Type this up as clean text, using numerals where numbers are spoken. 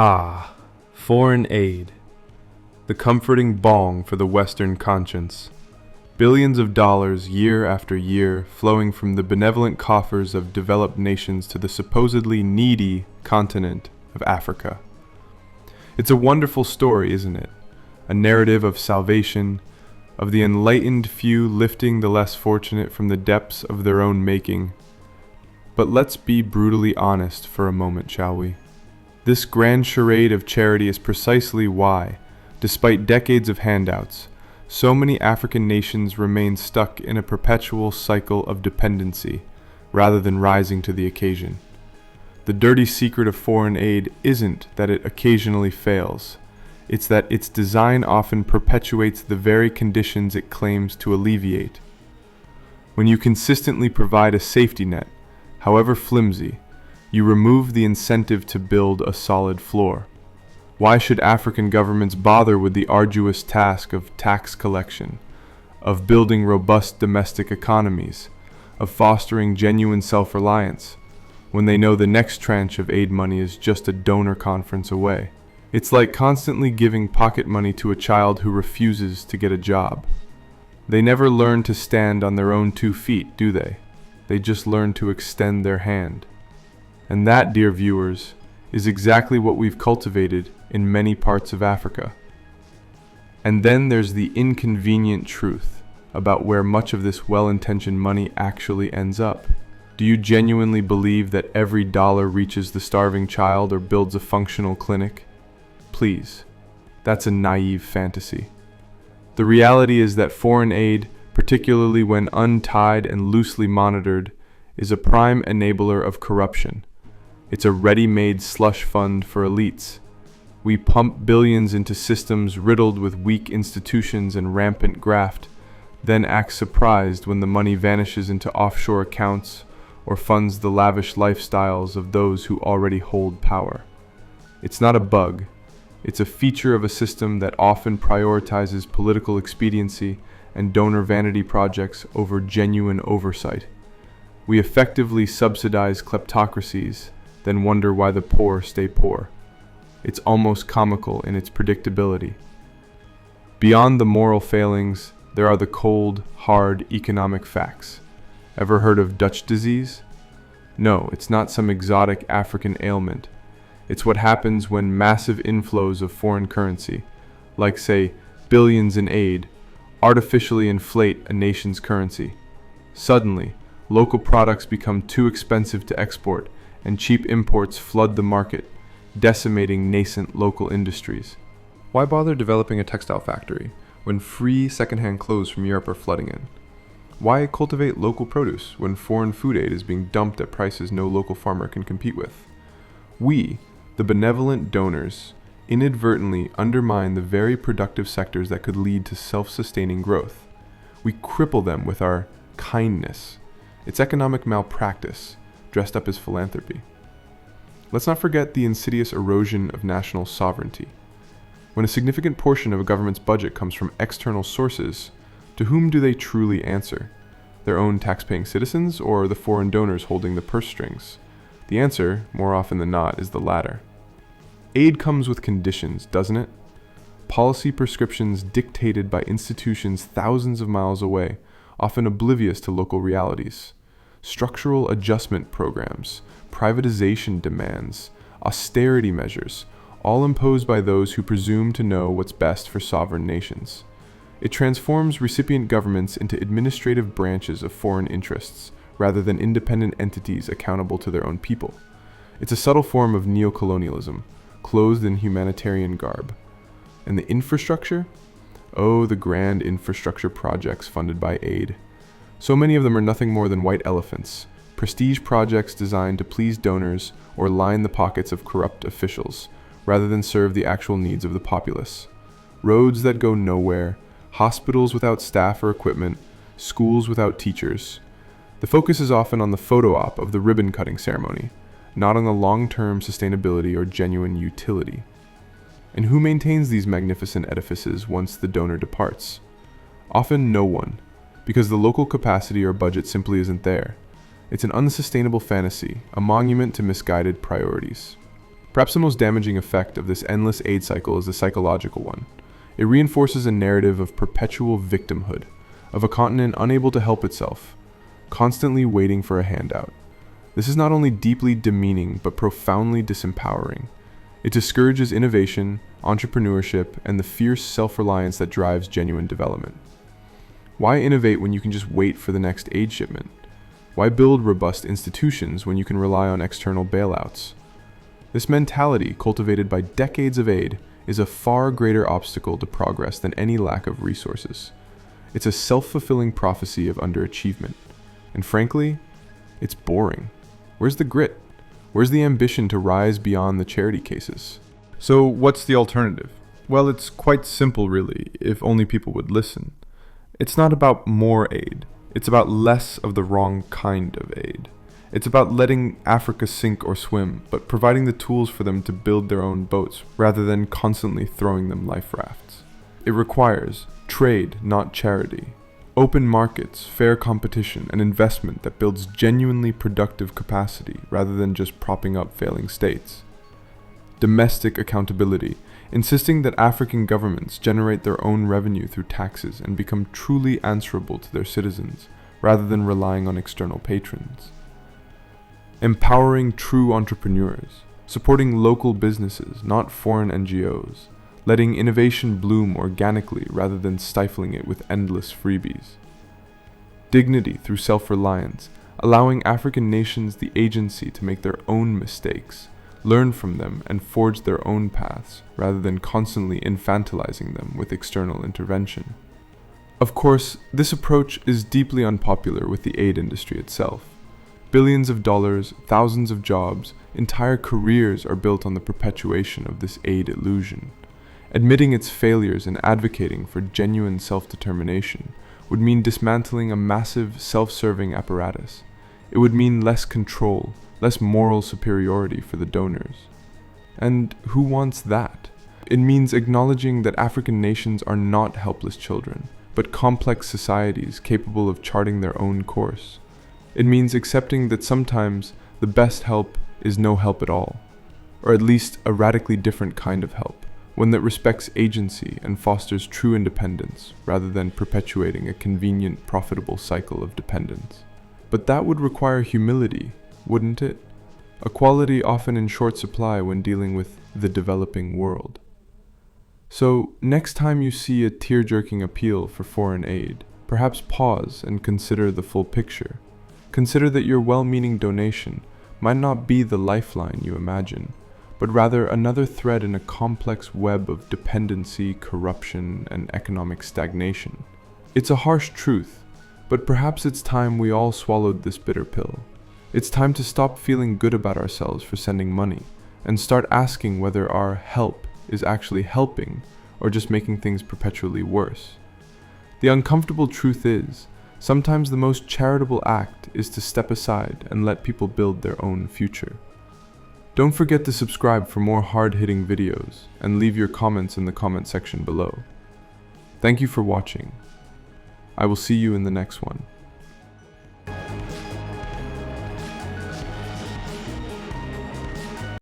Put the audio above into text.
Ah, foreign aid. The comforting balm for the Western conscience. Billions of dollars year after year flowing from the benevolent coffers of developed nations to the supposedly needy continent of Africa. It's a wonderful story, isn't it? A narrative of salvation, of the enlightened few lifting the less fortunate from the depths of their own making. But let's be brutally honest for a moment, shall we? This grand charade of charity is precisely why, despite decades of handouts, so many African nations remain stuck in a perpetual cycle of dependency, rather than rising to the occasion. The dirty secret of foreign aid isn't that it occasionally fails, it's that its design often perpetuates the very conditions it claims to alleviate. When you consistently provide a safety net, however flimsy, you remove the incentive to build a solid floor. Why should African governments bother with the arduous task of tax collection, of building robust domestic economies, of fostering genuine self-reliance, when they know the next tranche of aid money is just a donor conference away? It's like constantly giving pocket money to a child who refuses to get a job. They never learn to stand on their own 2 feet, do they? They just learn to extend their hand. And that, dear viewers, is exactly what we've cultivated in many parts of Africa. And then there's the inconvenient truth about where much of this well-intentioned money actually ends up. Do you genuinely believe that every dollar reaches the starving child or builds a functional clinic? Please, that's a naive fantasy. The reality is that foreign aid, particularly when untied and loosely monitored, is a prime enabler of corruption. It's a ready-made slush fund for elites. We pump billions into systems riddled with weak institutions and rampant graft, then act surprised when the money vanishes into offshore accounts or funds the lavish lifestyles of those who already hold power. It's not a bug. It's a feature of a system that often prioritizes political expediency and donor vanity projects over genuine oversight. We effectively subsidize kleptocracies, then wonder why the poor stay poor. It's almost comical in its predictability. Beyond the moral failings, there are the cold, hard economic facts. Ever heard of Dutch disease? No, it's not some exotic African ailment. It's what happens when massive inflows of foreign currency, like say billions in aid, artificially inflate a nation's currency. Suddenly, local products become too expensive to export, and cheap imports flood the market, decimating nascent local industries. Why bother developing a textile factory when free secondhand clothes from Europe are flooding in? Why cultivate local produce when foreign food aid is being dumped at prices no local farmer can compete with? We, the benevolent donors, inadvertently undermine the very productive sectors that could lead to self-sustaining growth. We cripple them with our kindness. It's economic malpractice, dressed up as philanthropy. Let's not forget the insidious erosion of national sovereignty. When a significant portion of a government's budget comes from external sources, to whom do they truly answer? Their own tax-paying citizens or the foreign donors holding the purse strings? The answer, more often than not, is the latter. Aid comes with conditions, doesn't it? Policy prescriptions dictated by institutions thousands of miles away, often oblivious to local realities. Structural adjustment programs, privatization demands, austerity measures, all imposed by those who presume to know what's best for sovereign nations. It transforms recipient governments into administrative branches of foreign interests, rather than independent entities accountable to their own people. It's a subtle form of neocolonialism, clothed in humanitarian garb. And the infrastructure? Oh, the grand infrastructure projects funded by aid. So many of them are nothing more than white elephants, prestige projects designed to please donors or line the pockets of corrupt officials, rather than serve the actual needs of the populace. Roads that go nowhere, hospitals without staff or equipment, schools without teachers. The focus is often on the photo op of the ribbon-cutting ceremony, not on the long-term sustainability or genuine utility. And who maintains these magnificent edifices once the donor departs? Often no one, because the local capacity or budget simply isn't there. It's an unsustainable fantasy, a monument to misguided priorities. Perhaps the most damaging effect of this endless aid cycle is the psychological one. It reinforces a narrative of perpetual victimhood, of a continent unable to help itself, constantly waiting for a handout. This is not only deeply demeaning, but profoundly disempowering. It discourages innovation, entrepreneurship, and the fierce self-reliance that drives genuine development. Why innovate when you can just wait for the next aid shipment? Why build robust institutions when you can rely on external bailouts? This mentality, cultivated by decades of aid, is a far greater obstacle to progress than any lack of resources. It's a self-fulfilling prophecy of underachievement. And frankly, it's boring. Where's the grit? Where's the ambition to rise beyond the charity cases? So what's the alternative? Well, it's quite simple really, if only people would listen. It's not about more aid. It's about less of the wrong kind of aid. It's about letting Africa sink or swim, but providing the tools for them to build their own boats, rather than constantly throwing them life rafts. It requires trade, not charity. Open markets, fair competition, and investment that builds genuinely productive capacity, rather than just propping up failing states. Domestic accountability, insisting that African governments generate their own revenue through taxes and become truly answerable to their citizens, rather than relying on external patrons. Empowering true entrepreneurs, supporting local businesses, not foreign NGOs, letting innovation bloom organically rather than stifling it with endless freebies. Dignity through self-reliance, allowing African nations the agency to make their own mistakes, learn from them, and forge their own paths, rather than constantly infantilizing them with external intervention. Of course, this approach is deeply unpopular with the aid industry itself. Billions of dollars, thousands of jobs, entire careers are built on the perpetuation of this aid illusion. Admitting its failures and advocating for genuine self-determination would mean dismantling a massive, self-serving apparatus. It would mean less control, less moral superiority for the donors. And who wants that? It means acknowledging that African nations are not helpless children, but complex societies capable of charting their own course. It means accepting that sometimes the best help is no help at all, or at least a radically different kind of help, one that respects agency and fosters true independence rather than perpetuating a convenient, profitable cycle of dependence. But that would require humility, wouldn't it? A quality often in short supply when dealing with the developing world. So, next time you see a tear-jerking appeal for foreign aid, perhaps pause and consider the full picture. Consider that your well-meaning donation might not be the lifeline you imagine, but rather another thread in a complex web of dependency, corruption, and economic stagnation. It's a harsh truth, but perhaps it's time we all swallowed this bitter pill. It's time to stop feeling good about ourselves for sending money, and start asking whether our help is actually helping, or just making things perpetually worse. The uncomfortable truth is, sometimes the most charitable act is to step aside and let people build their own future. Don't forget to subscribe for more hard-hitting videos, and leave your comments in the comment section below. Thank you for watching. I will see you in the next one.